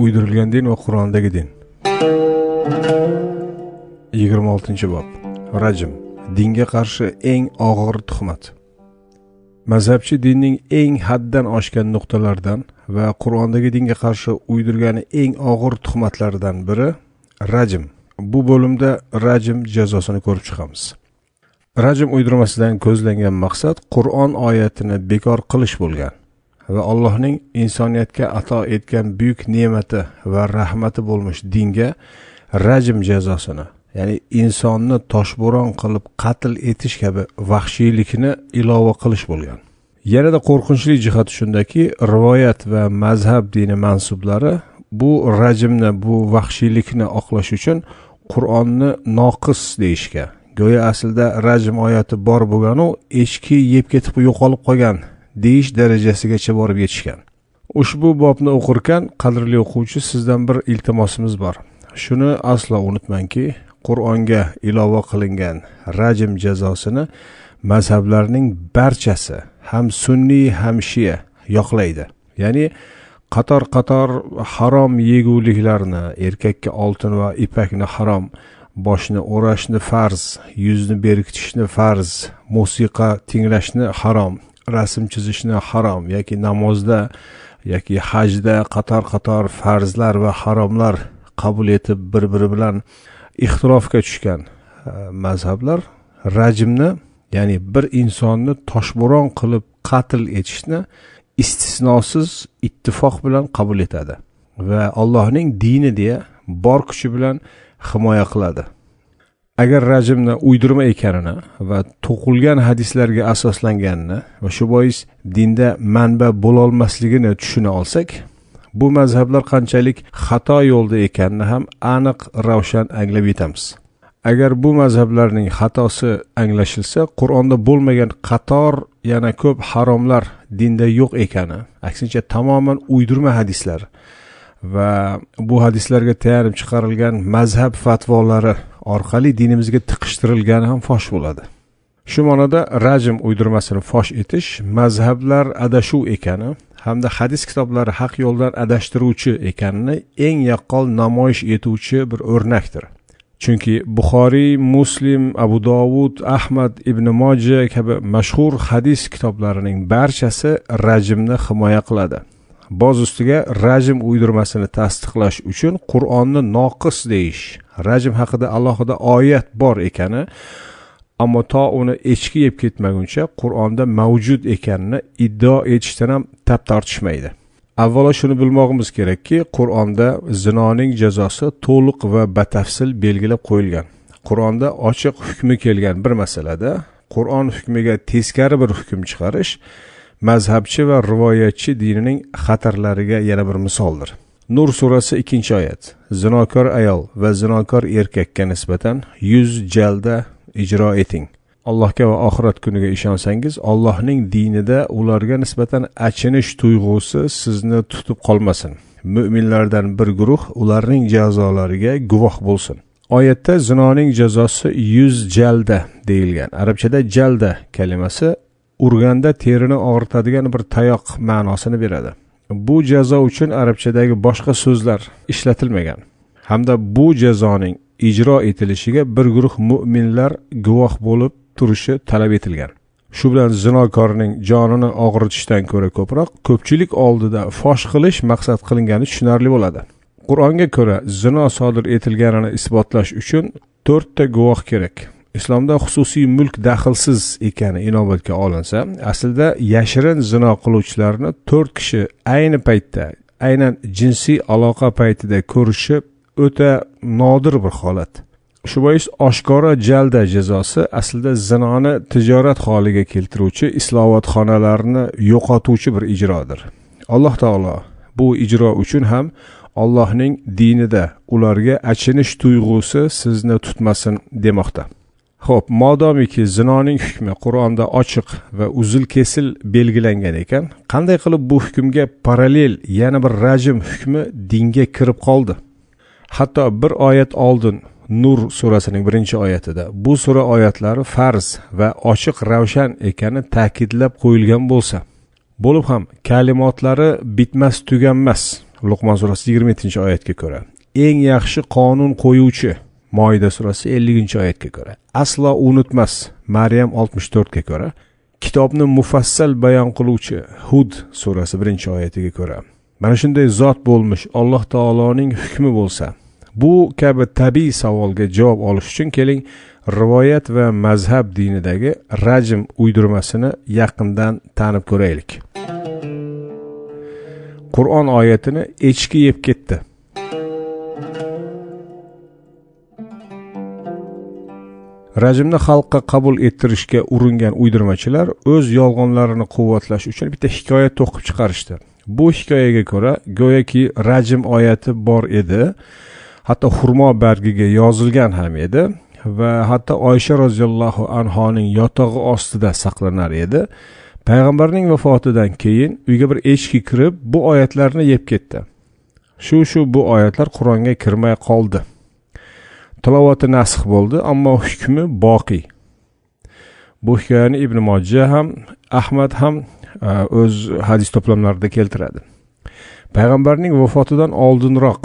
uydirilgan din va Qur'ondagi din. 26-bob. Rajm. Dinga qarshi eng og'ir tuhmat. Mazhabchi dinning eng haddan oshgan nuqtalaridan va Qur'ondagi dinga qarshi uydirgani eng og'ir tuhmatlardan biri rajm. Bu bo'limda rajm jazosini ko'rib chiqamiz. Rajm uydirmasidan ko'zlangan maqsad Qur'on oyatini bekor qilish bo'lgan va Allohning insoniyatga ato etgan buyuk ne'mati va rahmati bo'lmish dinga rajm jazosini, ya'ni insonni toshbo'ron qilib qatl etish kabi vahshiylikni ilova qilish bo'lgan. Yanada qo'rqinchli jihati shundaki, rivoyat va mazhab dini mansublari bu rajmni, bu vahshiylikni oqlash uchun Qur'onni noqis deyishga, go'yo aslida rajm oyati bor bo'lgan-u, echki yeb ketib yo'qolib qolgan deyish darajasigacha borib yetishgan. Ushbu bobni o'qirkan, qadrli o'quvchi, sizdan bir iltimosimiz bor. Shuni aslo unutmangki, Qur'onga ilova qilingan rajm jazosini mazhablarning barchasi, ham sunniy ham shia yoqlaydi. Ya'ni qator harom yeguliklarni, erkakka oltin va ipakni harom, boshni o'rashni farz, yuzni berkitishni farz, musiqa tinglashni harom, rasm chizishni harom yoki namozda yoki hajda qator farzlar va haromlar qabul etib bir-biri bilan ixtilofga tushgan mazhablar rajmni, ya'ni bir insonni toshbo'ron qilib qatl etishni istisnosiz ittifoq bilan qabul etadi va Allohning dini deya bor kuchi bilan himoya qiladi. Agar rajmni uydirma ekanini va to'qilgan hadislarga asoslanganini va shu bois dinda manba bo'la olmasligini tushuna olsak, bu mazhablar qanchalik xato yo'lda ekanini ham aniq ravshan anglab yetamiz. Agar bu mazhablarning xatosi anglashilsa, Qur'onda bo'lmagan qator yana ko'p haromlar dinda yo'q ekani, aksincha tamoman uydirma hadislar va bu hadislarga tayanib chiqarilgan mazhab fatvolari orqali dinimizga tiqishtirilgani ham fosh bo'ladi. Shu ma'noda rajm uydirmasini fosh etish mazhablar adashuv ekani hamda hadis kitoblari haq yo'ldan adashtiruvchi ekanini eng yaqqol namoyish etuvchi bir o'rnakdir. Chunki Buxoriy, Muslim, Abu Dovud, Ahmad ibn Moja kabi mashhur hadis kitoblarining barchasi rajmni himoya qiladi. Boz ustiga rajm uydirmasini tasdiqlash uchun Qur'onni noqis deyish, rajm haqida alohida oyat bor ekani, ammo to uni echki yeb ketmaguncha Qur'onda mavjud ekanini iddao etishdan ham tap tortishmaydi. Avvalo shuni bilmog'imiz kerakki, Qur'onda zinoning jazosi to'liq va batafsil belgilab qo'yilgan. Qur'onda ochiq hukmi kelgan bir masalada Qur'on hukmiga teskari bir hukm chiqarish mazhabchi va rivoyatchi dinining xatarlariga yana bir misoldir. Nur surasi 2-oyat. Zinokor ayol va zinokor erkakka nisbatan 100 jalda ijro eting. Allohga va oxirat kuniga ishonsangiz, Allohning dinida ularga nisbatan achinish tuyg'usi sizni tutib qolmasin. Mu'minlardan bir guruh ularning jazolariga guvoh bo'lsin. Oyatda zinoning jazosi 100 jalda deyilgan. Arabchada jalda kalimasi urganda terini og'ritadigan bir tayoq ma'nosini beradi. Bu jazo uchun arabchadagi boshqa so'zlar ishlatilmagan. Hamda bu jazoning ijro etilishiga bir guruh mu'minlar guvoh bo'lib turishi talab etilgan. Shu bilan zinokorning jonini og'ritishdan ko'ra ko'proq ko'pchilik oldida fosh qilish maqsad qilingani tushunarli bo'ladi. Qur'onga ko'ra zino sodir etilganini isbotlash uchun 4 ta guvoh kerak. Islomda xususiy mulk daxlsiz ekani inobatga olinsa, aslida yashirin zino qiluvchilarni 4 kishi ayni paytda, aynan jinsiy aloqa paytida ko'rishi o'ta nodir bir holat. Shu bois oshkora jalda jazosi aslida zinoni tijorat holiga keltiruvchi islohotxonalarni yo'qotuvchi bir ijrodir. Alloh taolo bu ijro uchun ham Allohning dinida ularga achinish tuyg'usi sizni tutmasin demoqda. Xo'p, modomiki zinoning hukmi Qur'onda ochiq va uzil-kesil belgilangan ekan, qanday qilib bu hukmga parallel yana bir rajm hukmi dinga kirib qoldi? Hatto bir oyat oldin Nur surasining 1-oyatida bu sura oyatlari farz va ochiq ravshan ekani ta'kidlab qo'yilgan bo'lsa, bo'lib ham kalimotlari bitmas tuganmas, Luqmon surasi 27-oyatga ko'ra. Eng yaxshi qonun qo'yuvchi Moida surasi 50-oyatga ko'ra. Aslo unutmas Maryam 64ga ko'ra. Kitobni mufassal bayon qiluvchi Hud surasi 1-oyatiga ko'ra. Mana shunday zot bo'lmish Alloh taoloning hukmi bo'lsa, bu kabi tabiiy savolga javob olish uchun keling rivoyat va mazhab dinidagi rajm uydirmasini yaqindan tanib ko'raylik. Qur'on oyatini echki yeb ketdi. Rajmni xalqqa qabul ettirishga uringan uydirmachilar o'z yolg'onlarini quvvatlash uchun bitta hikoya to'qib chiqarishdi. Bu hikoyaga ko'ra, go'yoki rajm oyati bor edi, hatto xurmo bargiga yozilgan ham edi va hatto Oysha roziyallohu anhoning yotog'i ostida saqlanar edi. Payg'ambarning vafotidan keyin uyga bir echki kirib, bu oyatlarni yeb ketdi. Shu bu oyatlar Qur'onga kirmay qoldi. Tilovati nasx bo'ldi, ammo hukmi boqiy. Bu hikoyani Ibn Majah ham, Ahmad ham o'z hadis to'plamlarida keltiradi. Payg'ambarning vafotidan oldinroq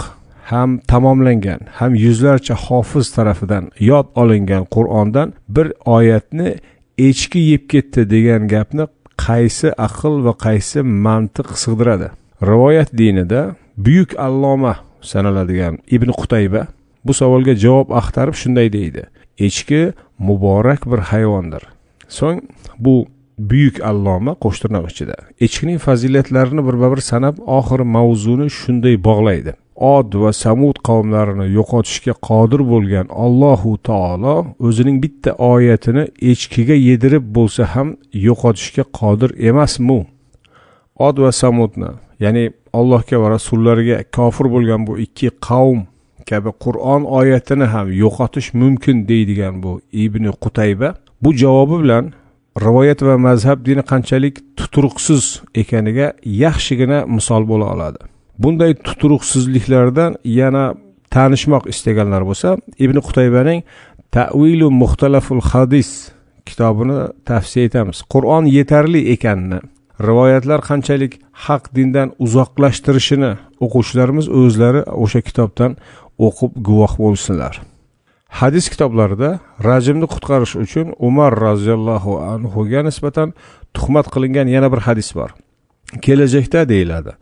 ham tamomlangan, ham yuzlarcha hofiz tarafidan yod olingan Qur'ondan bir oyatni echki yeb ketdi degan gapni qaysi aql va qaysi mantiq sig'diradi? Rivoyat dinida buyuk alloma sanaladigan Ibn Qutayba bu savolga javob axtarib shunday deydi: echki muborak bir hayvondir. So'ng bu buyuk alloma qo'shtirnoq ichida echkining fazilatlarini bir sanab oxiri mavzuni shunday bog'laydi: Od va Samud qavmlarini yo'qotishga qodir bo'lgan Allohu taolo o'zining bitta oyatini echkiga yedirib bo'lsa ham yo'qotishga qodir emasmi? Od va Samudni, ya'ni Allohga va rasullariga kofir bo'lgan bu ikki qavm kabi Qur'on oyatini ham yo'qotish mumkin deydigan bu Ibn Qutayba bu javobi bilan rivoyat va mazhab dini qanchalik tuturuqsiz ekaniga yaxshigina misol bo'la oladi. Bunday tuturuqsizliklardan yana tanishmoq istaganlar bo'lsa, Ibn Qutaybaning Ta'vilu Muxtalaful Hadis kitobini tavsiya etamiz. Qur'on yetarli ekanini, rivoyatlar qanchalik haq dindan uzoqlashtirishini o'quvchilarimiz o'zlari o'sha kitobdan o'qib guvoh bo'lsinlar. Hadis kitoblarida rajmni qutqarish uchun Umar roziyallohu anhuga nisbatan tuhmat qilingan yana bir hadis bor. Kelajakda deyiladi,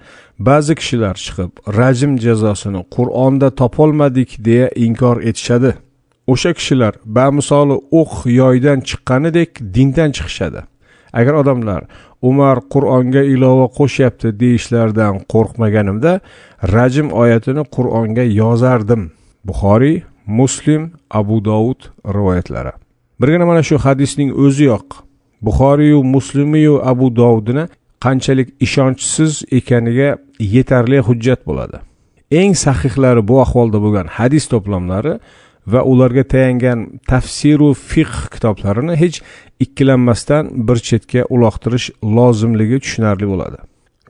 ba'zi kishilar chiqib rajm jazosini Qur'onda topolmadik deya inkor etishadi. O'sha kishilar bamisoli o'q yoydan chiqqanidek dindan chiqishadi. Agar odamlar Umar Qur'onga ilova qo'shyapti deyishlaridan qo'rqmaganimda, rajm oyatini Qur'onga yozardim. Buxoriy, Muslim, Abu Dovud rivoyatlari. Birgina mana shu hadisning o'ziyoq Buxoriy, Muslim va Abu Dovudni qanchalik ishonchsiz ekaniga yetarli hujjat bo'ladi. Eng sahihlari bu ahvolda bo'lgan hadis to'plamlari va ularga tayangan tafsir va fiqh kitoblarini hech ikkilanmasdan bir chetga uloqtirish lozimligi tushunarli bo'ladi.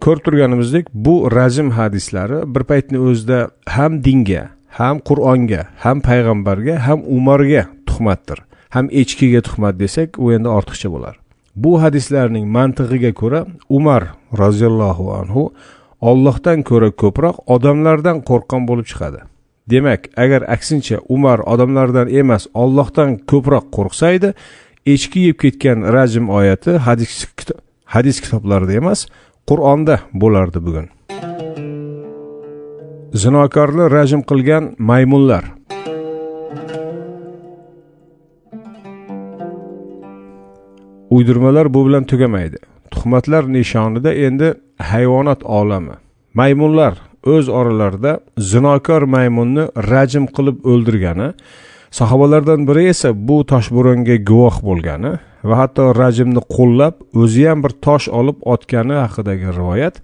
Ko'rib turganimizdek, bu rajm hadislari bir paytni o'zida ham dinga, ham Qur'onga, ham payg'ambarga, ham Umarga tuhmatdir. Ham echkiga tuhmat desak, u endi ortiqcha bo'lar. Bu hadislarning mantig'iga ko'ra Umar roziyallohu anhu Allohdan ko'ra ko'proq odamlardan qo'rqqan bo'lib chiqadi. Demak, agar aksincha Umar odamlardan emas, Allohdan ko'proq qo'rqsaydi, echki yeb ketgan rajm oyati hadis kitoblarida emas, Qur'onda bo'lardi bugun. Zinokorni rajm qilgan maymunlar. Uydirmalar bu bilan tugamaydi. Tuhmatlar nishonida endi hayvonot olami. Maymunlar o'z oralarida zinokor maymunni rajm qilib o'ldirgani, sahobalardan biri esa bu toshbo'ronga guvoh bo'lgani va hatto rajmni qo'llab o'zi ham bir tosh olib otgani haqidagi rivoyat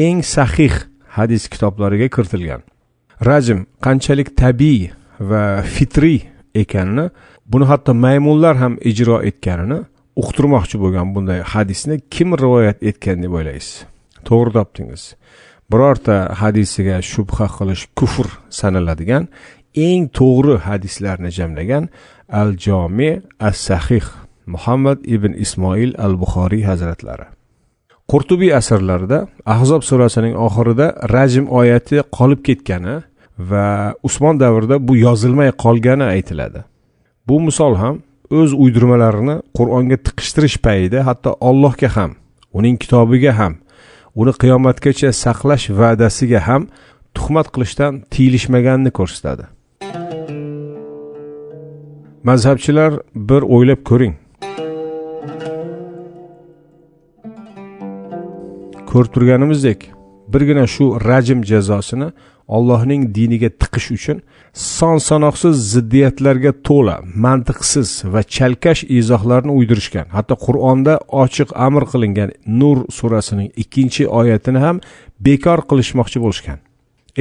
eng sahih hadis kitoblariga kiritilgan. Rajm qanchalik tabiiy va fitriy ekanini, buni hatto maymunlar ham ijro etganini uqtirmoqchi bo'lgan bunday hadisni kim rivoyat etgan deb o'ylaysiz? To'g'ri topdingiz. Birorta hadisiga shubha qilish kufr sanaladigan eng to'g'ri hadislarni jamlagan Al-Jami' as-Sahih Muhammad ibn Ismoil al-Buxoriy hazratlari. Qurtubiy asarlarida Ahzob surasining oxirida rajm oyati qolib ketgani va Usmon davrida bu yozilmay qolgani aytiladi. Bu misol ham o'z uydirmalarini Qur'onga tiqishtirish payida hatto Allohga ham, uning kitobiga ham, uni qiyomatgacha saqlash va'dasiga ham tuhmat qilishdan tiyilishmaganini ko'rsatadi. Mazhabchilar bir o'ylab ko'ring. Ko'rib turganimizdek, birgina shu rajm jazosini Allohning diniga tiqish uchun son-sanoqsiz ziddiyatlarga to'la, mantiqsiz va chalkash izohlarni uydirishgan. Hatto Qur'onda ochiq amr qilingan Nur surasining 2-oyatini ham bekor qilishmoqchi bo'lishgan.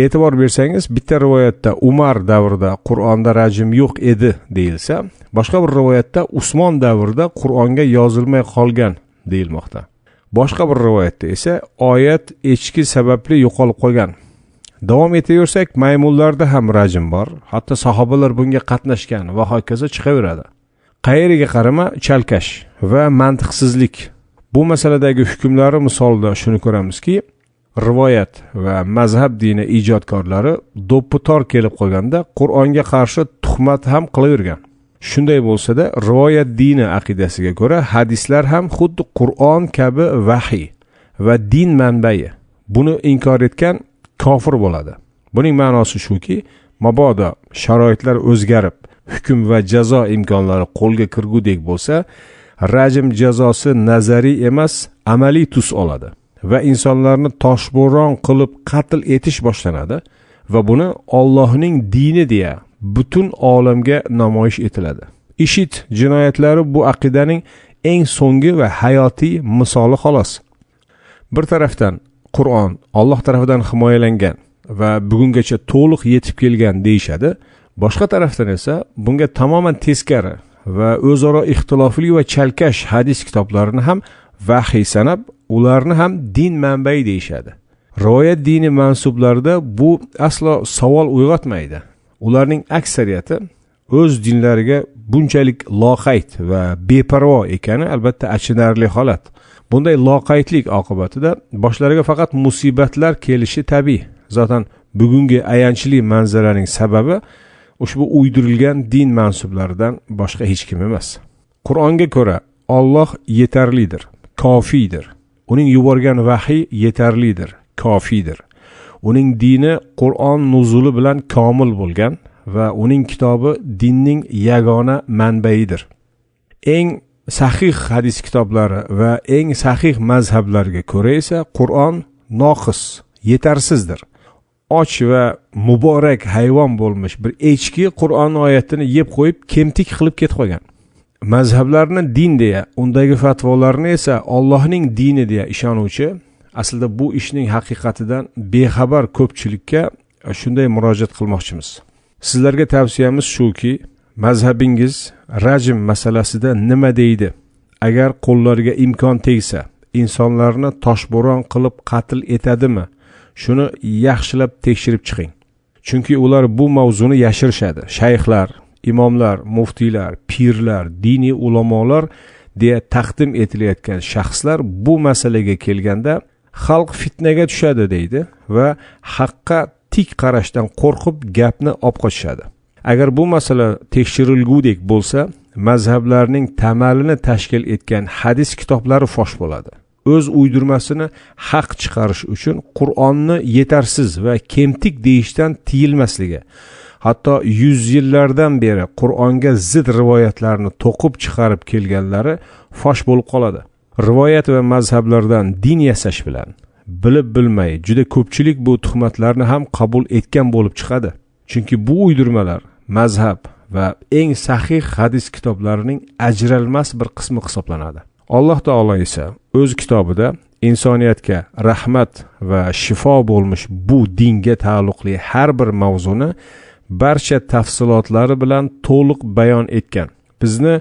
E'tibor bersangiz, bitta rivoyatda Umar davrida Qur'onda rajm yo'q edi deyilsa, boshqa bir rivoyatda Usmon davrida Qur'onga yozilmay qolgan deyilmoqda. Boshqa bir rivoyatda esa oyat echki sababli yo'qolib qolgan. Davom etaversak, maymunlarda ham rajm bor. Hatto sahobalar bunga qatnashgan va hokazo chiqaveradi. Qayeriga qarama chalkash va mantiqsizlik. Bu masaladagi hukmlari misolida shuni ko'ramizki, rivoyat va mazhab dini ijodkorlari do'ppi-tor kelib qolganda Qur'onga qarshi tuhmat ham qilavergan. Shunday bo'lsa-da, rivoyat dini aqidasiga ko'ra hadislar ham xuddi Qur'on kabi vahiy va din manbai. Buni inkor etgan kofir bo'ladi. Buning ma'nosi shuki, mabodo sharoitlar o'zgarib, hukm va jazo imkonlari qo'lga kirgudek bo'lsa, rajm jazosi nazariy emas, amaliy tus oladi va insonlarni toshbo'ron qilib qatl etish boshlanadi va buni Allohning dini deya butun olamga namoyish etiladi. IShID jinoyatlari bu aqidaning eng so'nggi va hayotiy misoli xolos. Bir tarafdan Qur'on Alloh tarafidan himoyalangan va bugungacha to'liq yetib kelgan deyshadi. Boshqa tarafdan esa bunga tamoman teskari va o'zaro ixtilofli va chalkash hadis kitoblarini ham vahiy sanab, ularni ham din manbai deyshadi. Rivoyat dini mansublarida bu aslo savol uyg'otmaydi. Ularning aksariyati o'z dinlariga bunchalik loqayd va beparvo ekani albatta achinarli holat. Bunday loqaydlik oqibatida boshlariga faqat musibatlar kelishi tabiiy. Zotan bugungi ayanchli manzaraning sababi ushbu uydirilgan din mansublaridan boshqa hech kim emas. Qur'onga ko'ra Alloh yetarlidir, kofiydir. Uning yuborgan vahiy yetarlidir, kofiydir. Uning dini Qur'on nuzuli bilan komil bo'lgan va uning kitobi dinning yagona manbaidir. Eng sahih hadis kitoblari va eng sahih mazhablarga ko'ra esa Qur'on noqis, yetarsizdir. Och va muborak hayvon bo'lmish bir echki Qur'on oyatini yeb qo'yib kemtik qilib ketib qolgan. Mazhablarni din deya, undagi fatvolarni esa Allohning dini deya ishonuvchi, aslida bu ishning haqiqatidan bexabar ko'pchilikka shunday murojaat qilmoqchimiz. Sizlarga tavsiyamiz shuki, mazhabingiz rajm masalasida nima deydi? Agar qo'llariga imkon tegsa, insonlarni toshbo'ron qilib qatl etadimi? Shuni yaxshilab tekshirib chiqing. Chunki ular bu mavzuni yashirishadi. Shayxlar, imomlar, muftiylar, pirlar, diniy ulamolar deya taqdim etilayotgan shaxslar bu masalaga kelganda xalq fitnaga tushadi deydi va haqqa tik qarashdan qo'rqib gapni olib qochishadi. Agar bu masala tekshirilgudek bo'lsa, mazhablarning tamalini tashkil etgan hadis kitoblari fosh bo'ladi. O'z uydirmasini haq chiqarish uchun Qur'onni yetarsiz va kemtik deyishdan tiyilmasligi, hatto 100 yillardan beri Qur'onga zid rivoyatlarni to'qib chiqarib kelganlari fosh bo'lib qoladi. Rivoyat va mazhablardan din yasash bilan bilib bilmay juda ko'pchilik bu tuhmatlarni ham qabul etgan bo'lib chiqadi. Chunki bu uydirmalar mazhab va eng sahih hadis kitoblarining ajralmas bir qismi hisoblanadi. Alloh taolo esa o'z kitobida insoniyatga rahmat va shifo bo'lmish bu dinga taalluqli har bir mavzuni barcha tafsilotlari bilan to'liq bayon etgan. Bizni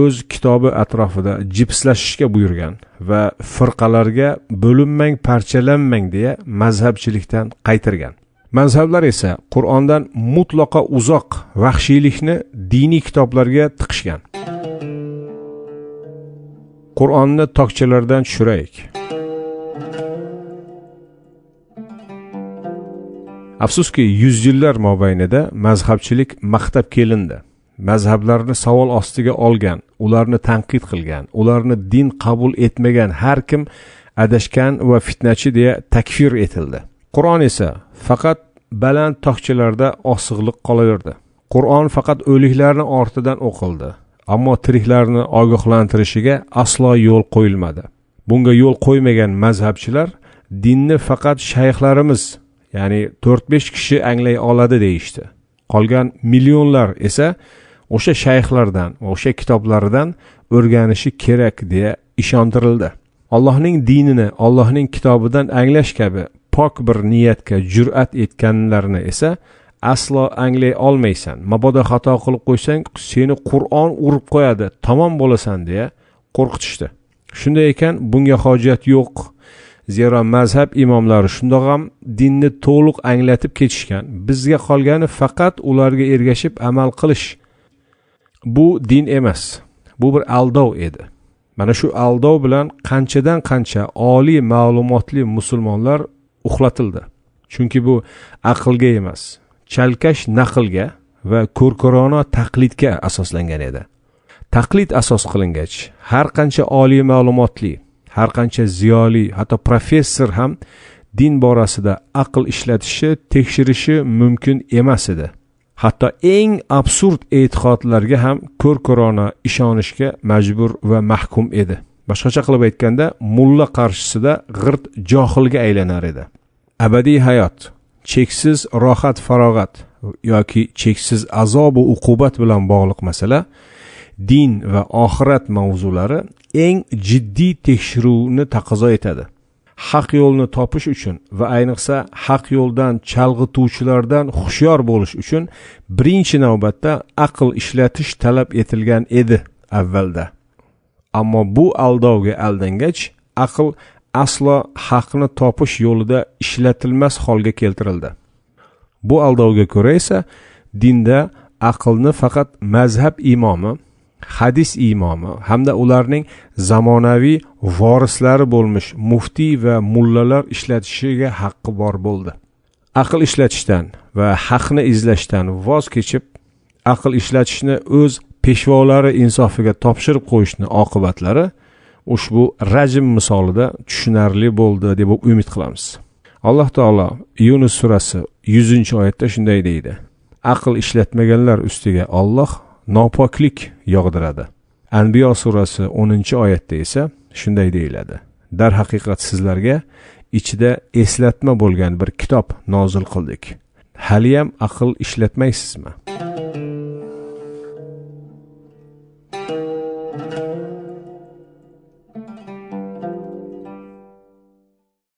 o'z kitobi atrofida jipslashishga buyurgan va firqalarga bo'linmang, parchalanmang deya mazhabchilikdan qaytargan. Mazhablar esa Qur'ondan mutlaqo uzoq vahshiylikni diniy kitoblarga tiqishgan. Qur'onni tokchalardan tushiraylik. Afsuski, yuzyillar mobaynida mazhabchilik maqtab kelindi. Mazhablarni savol ostiga olgan, ularni tanqid qilgan, ularni din qabul etmagan har kim adashgan va fitnachi deya takfir etildi. Qur'on esa faqat baland tokchalarda osig'liq qolaverdi. Qur'on faqat o'liklarning ortidan o'qildi, ammo tiriklarni ogohlantirishiga aslo yo'l qo'yilmadi. Bunga yo'l qo'ymagan mazhabchilar dinni faqat shayxlarimiz, ya'ni 4-5 kishi anglay oladi deyishdi. Qolgan millionlar esa o'sha shayxlardan, o'sha kitoblaridan o'rganishi kerak deya ishontirildi. Allohning dinini Allohning kitobidan anglash kabi pok bir niyatga jur'at etganlarni esa aslo anglay olmaysan. Mabodo xato qilib qo'ysang, seni Qur'on urib qo'yadi, tamom bo'lasan deya qo'rqitishdi. Shunday ekan, bunga hojat yo'q. Zero mazhab imomlari shundoq ham dinni to'liq anglatib ketishgan. Bizga qolgani faqat ularga ergashib amal qilish. Bu din emas. Bu bir aldov edi. Mana shu aldov bilan qanchadan qancha oliy ma'lumotli musulmonlar uxlatildi. Chunki bu aqlga emas, chalkash naqlga va ko'rkorona taqlidga asoslangan edi. Taqlid asos qilingach, har qancha oliy ma'lumotli, har qancha ziyoli, hatto professor ham din borasida aql ishlatishi, tekshirishi mumkin emas edi. Hatto eng absurd e'tiqodlarga ham ko'rkorona ishonishga majbur va mahkum edi. Boshqacha qilib aytganda, mulla qarshisida g'irt johilga aylanar edi. Abadiy hayot, cheksiz rohat farog'at yoki cheksiz azob va uqubat bilan bog'liq masala, din va oxirat mavzulari eng jiddiy tekshiruvni taqozo etadi. Haq yo'lni topish uchun va ayniqsa haq yo'ldan chalg'ituvchilardan hushyor bo'lish uchun birinchi navbatda aql ishlatish talab etilgan edi avvalda. Ammo bu aldovga aldangach, aql aslo haqni topish yo'lida ishlatilmas holga keltirildi. Bu aldovga ko'ra esa dinda aqlni faqat mazhab imomi, hadis imomi hamda ularning zamonaviy vorislari bo'lmish muftiy va mullalar ishlatishiga haqqi bor bo'ldi. Aql ishlatishdan va haqni izlashdan voz kechib, aql ishlatishni o'z peshvolari insofiga topshirib qo'yishning oqibatlari ushbu rajm misolida tushunarli bo'ldi deb umid qilamiz. Alloh taolo Yunus surasi 100-oyatda shunday deydi: Aql ishlatmaganlar ustiga Alloh nopoklik yog'diradi. Anbiyo surasi 10-oyatda esa shunday deyiladi: Dar haqiqat sizlarga ichida eslatma bo'lgan bir kitob nozil qildik. Haliyam aql ishlatmaysizmi?